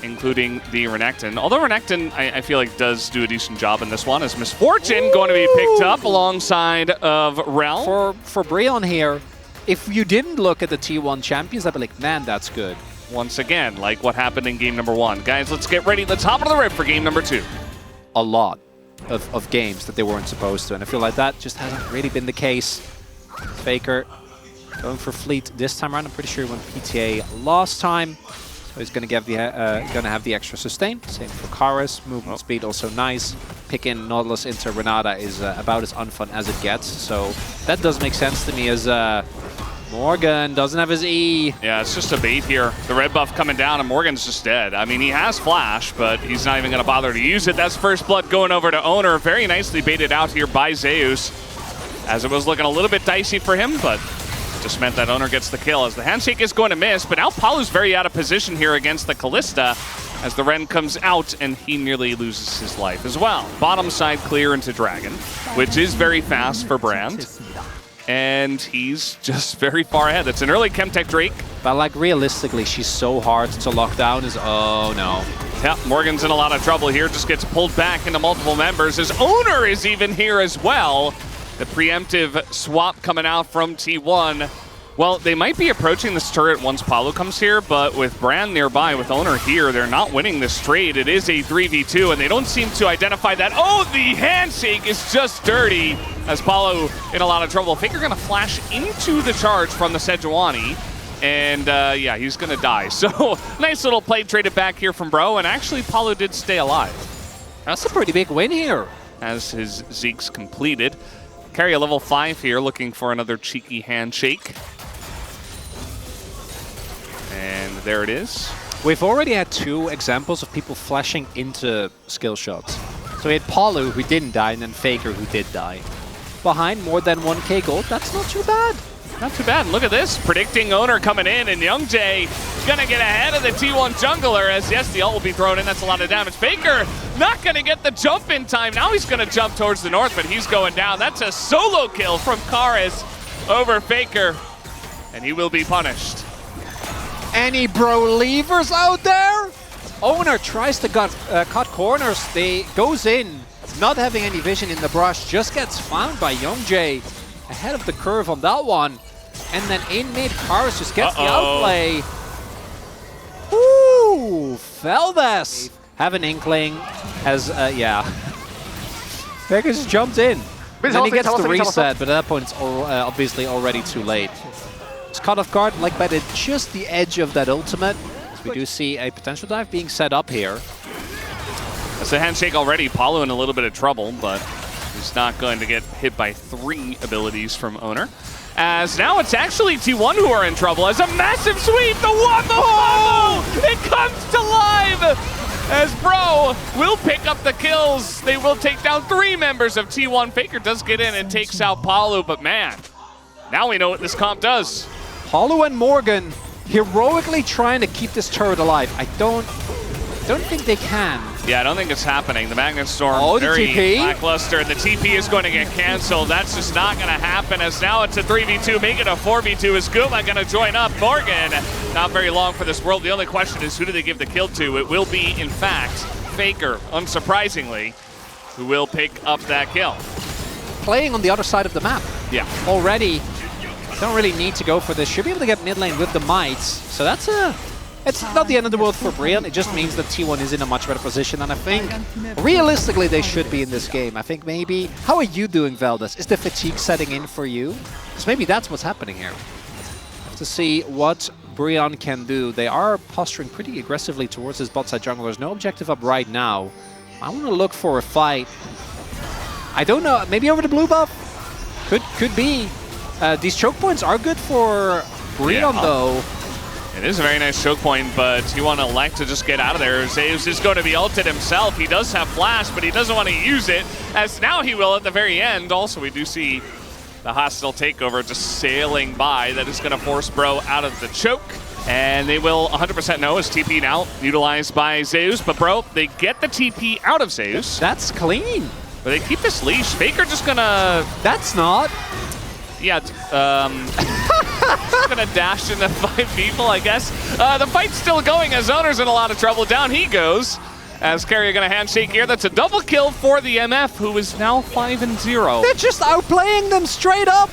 including the Renekton. Although Renekton, I feel like, does do a decent job in this one, as Misfortune going to be picked up alongside of Rel. For Breon here, if you didn't look at the T1 champions, I'd be like, man, that's good. Once again, like what happened in game number 1. Guys, let's get ready. Let's hop into the rip for game number 2. A lot of games that they weren't supposed to, and I feel like that just hasn't really been the case. Faker going for Fleet this time around. I'm pretty sure he went PTA last time. So he's going to have the extra sustain. Same for Karis. Movement speed also nice. Picking Nautilus into Renata is about as unfun as it gets. So that does make sense to me as Morgan doesn't have his E. Yeah, it's just a bait here. The red buff coming down and Morgan's just dead. I mean, he has Flash, but he's not even going to bother to use it. That's First Blood going over to Owner. Very nicely baited out here by Zeus, as it was looking a little bit dicey for him, but just meant that Owner gets the kill as the handshake is going to miss. But now Palu's very out of position here against the Kalista as the Ren comes out and he nearly loses his life as well. Bottom side clear into Dragon, which is very fast for Brand. And he's just very far ahead. That's an early Chemtech Drake. But like realistically, she's so hard to lock down. Oh no. Yeah, Morgan's in a lot of trouble here. Just gets pulled back into multiple members. His Owner is even here as well. The preemptive swap coming out from T1. Well, they might be approaching this turret once Palu comes here, but with Brand nearby, with Owner here, they're not winning this trade. It is a 3v2, and they don't seem to identify that. Oh, the handshake is just dirty as Palu in a lot of trouble. Faker going to flash into the charge from the Sejuani, and yeah, he's going to die. So nice little play traded back here from Bro, and actually Palu did stay alive. That's a pretty big win here. As his Zeke's completed. Carry a level 5 here, looking for another cheeky handshake. And there it is. We've already had 2 examples of people flashing into skill shots. So we had Palu, who didn't die, and then Faker, who did die. Behind more than 1k gold, that's not too bad. Not too bad. Look at this. Predicting Owner coming in, and Young Jay going to get ahead of the T1 jungler as, yes, the ult will be thrown in. That's a lot of damage. Faker not going to get the jump in time. Now he's going to jump towards the north, but he's going down. That's a solo kill from Karis over Faker, and he will be punished. Any bro levers out there? Owner tries to cut corners. They goes in, not having any vision in the brush, just gets found by Young Jay. Ahead of the curve on that one. And then in mid, Karis just gets the outplay. Ooh, Feldes have an inkling as, yeah. Faker just jumped in. And then he gets the reset, but at that point it's obviously already too late. It's caught off guard, like by just the edge of that ultimate. So we do see a potential dive being set up here. That's a handshake already. Palu in a little bit of trouble, but he's not going to get hit by 3 abilities from Owner. As now it's actually T1 who are in trouble as a massive sweep. The Wombo Combo! It comes to life as Bro will pick up the kills. They will take down 3 members of T1. Faker does get in and takes out Palu, but man, now we know what this comp does. Palu and Morgan heroically trying to keep this turret alive. I don't think they can. Yeah, I don't think it's happening. The Magnet Storm, very lackluster. The TP is going to get canceled. That's just not going to happen, as now it's a 3v2, make it a 4v2. Is Guma going to join up? Morgan, not very long for this world. The only question is, who do they give the kill to? It will be, in fact, Faker, unsurprisingly, who will pick up that kill. Playing on the other side of the map. Yeah. Already, don't really need to go for this. Should be able to get mid lane with the mites. So that's it's not the end of the world for Breon. It just means that T1 is in a much better position, and I think realistically they should be in this game. I think maybe, how are you doing, Veldes? Is the fatigue setting in for you? Because maybe that's what's happening here. Have to see what Breon can do. They are posturing pretty aggressively towards his bot side jungle. There's no objective up right now. I want to look for a fight. I don't know, maybe over the blue buff? Could be. These choke points are good for Breon though. It is a very nice choke point, but he want to elect to just get out of there. Zeus is going to be ulted himself. He does have flash, but he doesn't want to use it, as now he will at the very end. Also, we do see the hostile takeover just sailing by. That is going to force Bro out of the choke. And they will 100% know as TP now utilized by Zeus. But Bro, they get the TP out of Zeus. That's clean. But they keep this leash. Faker just going to... That's not. Yeah, Gonna dash into 5 people, I guess. The fight's still going as Owner's in a lot of trouble. Down he goes. As Carrier gonna handshake here. That's a double kill for the MF, who is now 5-0. They're just outplaying them straight up.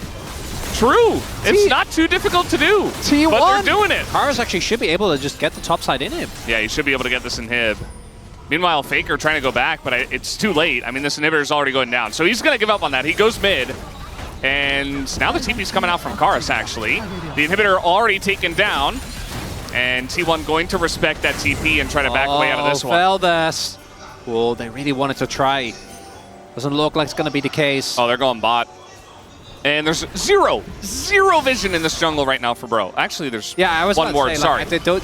True. It's not too difficult to do. T1. But they're doing it. Kars actually should be able to just get the top side in him. Yeah, he should be able to get this inhib. Meanwhile, Faker trying to go back, but it's too late. I mean, this inhibitor is already going down. So he's going to give up on that. He goes mid. And now the TP's coming out from Karis, actually. The inhibitor already taken down. And T1 going to respect that TP and try to back away out of this one. Feldes. Well, they really wanted to try. Doesn't look like it's going to be the case. Oh, they're going bot. And there's zero vision in this jungle right now for Bro. Actually, there's one more. Sorry, they don't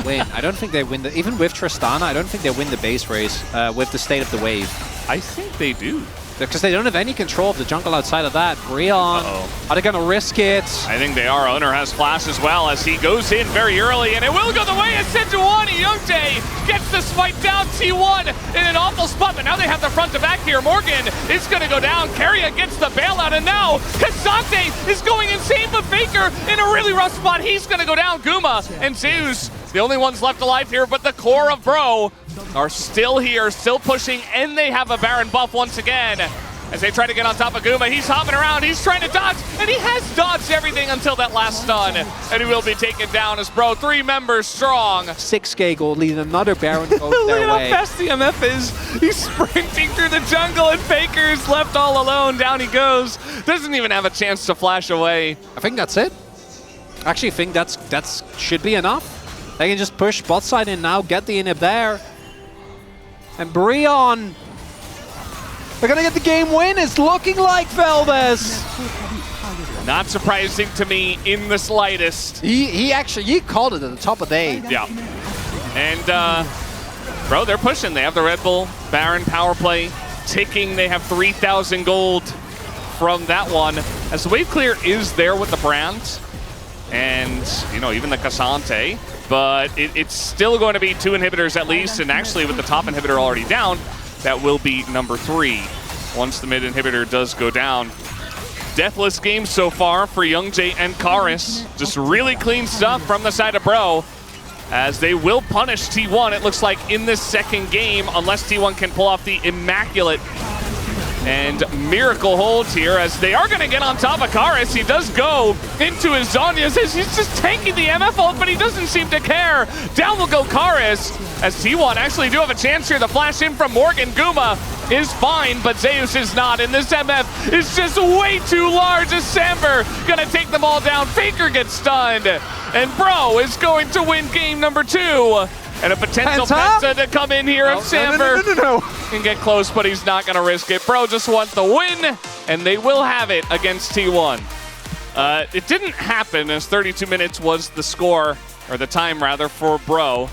win. I don't think they win. Even with Tristana, I don't think they win the base race with the state of the wave. I think they do. Because they don't have any control of the jungle outside of that. Breon, are they going to risk it? I think they are. Owner has flash as well as he goes in very early, and it will go the way of Sejuani. Youngjae gets the smite down. T1 in an awful spot, but now they have the front to back here. Morgan is going to go down. Carrier gets the bailout, and now Cassante is going insane, but Faker in a really rough spot. He's going to go down. Guma and Zeus, the only ones left alive here, but the core of Bro are still here, still pushing, and they have a Baron buff once again. As they try to get on top of Guma, he's hopping around, he's trying to dodge, and he has dodged everything until that last stun. And he will be taken down as Bro, 3 members strong. 6K gold lead, another Baron goes Look their at way. how fast the MF is. He's sprinting through the jungle, and Faker's left all alone. Down he goes. Doesn't even have a chance to flash away. I think that's it. I actually think that's should be enough. They can just push bot side in now, get the inhib there. And Breon, they're gonna get the game win. It's looking like Feldes. Not surprising to me in the slightest. He called it at the top of the day. Yeah. And Bro, they're pushing. They have the Red Bull Baron power play ticking. They have 3,000 gold from that one. As the wave clear is there with the brand, and even the Cassante. But it's still going to be 2 inhibitors at least, and actually with the top inhibitor already down, that will be number 3 once the mid inhibitor does go down. Deathless game so far for Youngjae and Karis. Just really clean stuff from the side of Bro, as they will punish T1, it looks like, in this second game, unless T1 can pull off the immaculate and miracle holds here, as they are going to get on top of Karis. He does go into his Zhonya's. He's just tanking the MF ult, but he doesn't seem to care. Down will go Karis, as T1 actually do have a chance here. The flash in from Morgan. Guma is fine, but Zeus is not, and this MF is just way too large, as Samber going to take them all down. Faker gets stunned, and Bro is going to win game number 2. And a potential Penta to come in here if Samber can get close, but he's not going to risk it. Bro just wants the win, and they will have it against T1. It didn't happen, as 32 minutes was the score, or the time rather, for Bro.